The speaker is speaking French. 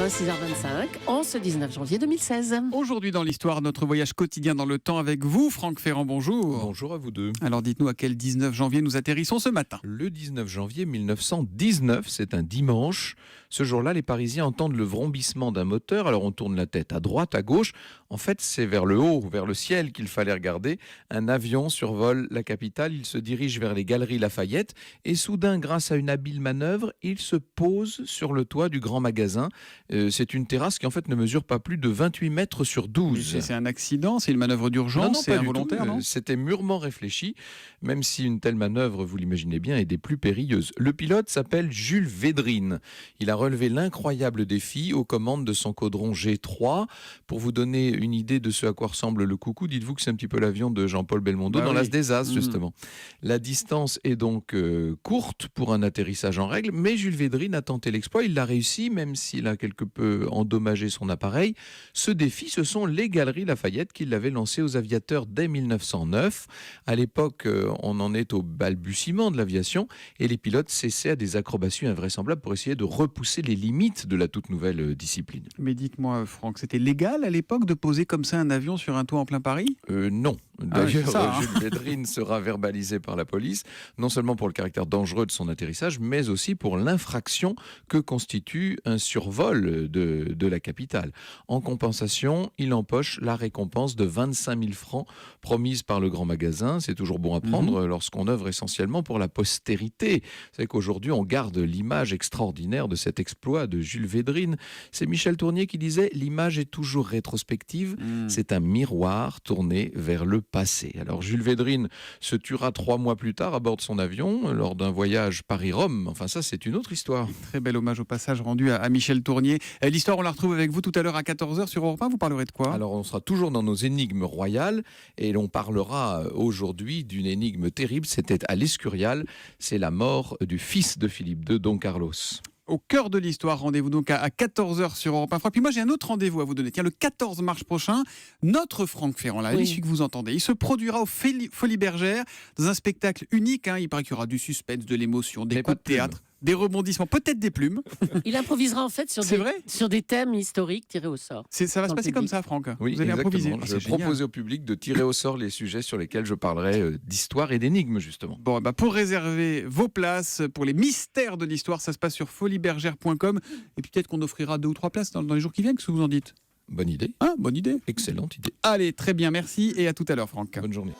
6h25, en ce 19 janvier 2016. Aujourd'hui dans l'histoire, notre voyage quotidien dans le temps avec vous, Franck Ferrand, bonjour. Bonjour à vous deux. Alors dites-nous à quel 19 janvier nous atterrissons ce matin. Le 19 janvier 1919, c'est un dimanche. Ce jour-là, les Parisiens entendent le vrombissement d'un moteur. Alors on tourne la tête à droite, à gauche. En fait, c'est vers le haut, vers le ciel qu'il fallait regarder. Un avion survole la capitale. Il se dirige vers les Galeries Lafayette. Et soudain, grâce à une habile manœuvre, il se pose sur le toit du grand magasin. C'est une terrasse qui en fait ne mesure pas plus de 28 mètres sur 12. C'est un accident, c'est une manœuvre d'urgence, c'est involontaire, non ? C'était mûrement réfléchi, même si une telle manœuvre, vous l'imaginez bien, est des plus périlleuses. Le pilote s'appelle Jules Védrine. Il a relevé l'incroyable défi aux commandes de son caudron G3. Pour vous donner une idée de ce à quoi ressemble le coucou, dites-vous que c'est un petit peu l'avion de Jean-Paul Belmondo dans l'As des As, justement. La distance est donc courte pour un atterrissage en règle, mais Jules Védrine a tenté l'exploit. Il l'a réussi, même s'il a quelque peu endommagé son appareil. Ce défi, ce sont les Galeries Lafayette qui l'avaient lancé aux aviateurs dès 1909. À l'époque, on en est au balbutiement de l'aviation et les pilotes s'essaient à des acrobaties invraisemblables pour essayer de repousser les limites de la toute nouvelle discipline. Mais dites-moi, Franck, c'était légal à l'époque de poser comme ça un avion sur un toit en plein Paris ? Non. D'ailleurs, ça, Jules Védrine sera verbalisé par la police, non seulement pour le caractère dangereux de son atterrissage, mais aussi pour l'infraction que constitue un survol de la capitale. En compensation, il empoche la récompense de 25 000 francs promise par le grand magasin. C'est toujours bon à prendre lorsqu'on œuvre essentiellement pour la postérité. C'est qu'aujourd'hui, on garde l'image extraordinaire de cet exploit de Jules Védrine. C'est Michel Tournier qui disait « L'image est toujours rétrospective, c'est un miroir tourné vers le passé ». Alors Jules Védrine se tuera 3 mois plus tard à bord de son avion lors d'un voyage Paris-Rome. Enfin ça, c'est une autre histoire. Très bel hommage au passage rendu à Michel Tournier. L'histoire, on la retrouve avec vous tout à l'heure à 14h sur Europe 1. Vous parlerez de quoi ? Alors on sera toujours dans nos énigmes royales et l'on parlera aujourd'hui d'une énigme terrible. C'était à l'Escurial. C'est la mort du fils de Philippe II, Don Carlos. Au cœur de l'histoire, rendez-vous donc à 14h sur Europe 1. Franck, puis moi j'ai un autre rendez-vous à vous donner. Tiens, le 14 mars prochain, notre Franck Ferrand, là, celui que vous entendez, il se produira au Folies Bergère dans un spectacle unique. Il paraît qu'il y aura du suspense, de l'émotion, des coups de théâtre, des rebondissements, peut-être des plumes. Il improvisera en fait sur des thèmes historiques tirés au sort. Ça va se passer comme ça, Franck. Oui, vous allez improviser. Je proposais au public de tirer au sort les sujets sur lesquels je parlerai d'histoire et d'énigmes, justement. Bon, pour réserver vos places pour les mystères de l'histoire, ça se passe sur foliebergère.com. Et puis peut-être qu'on offrira 2 ou 3 places dans les jours qui viennent. Qu'est-ce que vous en dites ? Bonne idée. Bonne idée. Excellente idée. Allez, très bien, merci et à tout à l'heure, Franck. Bonne journée.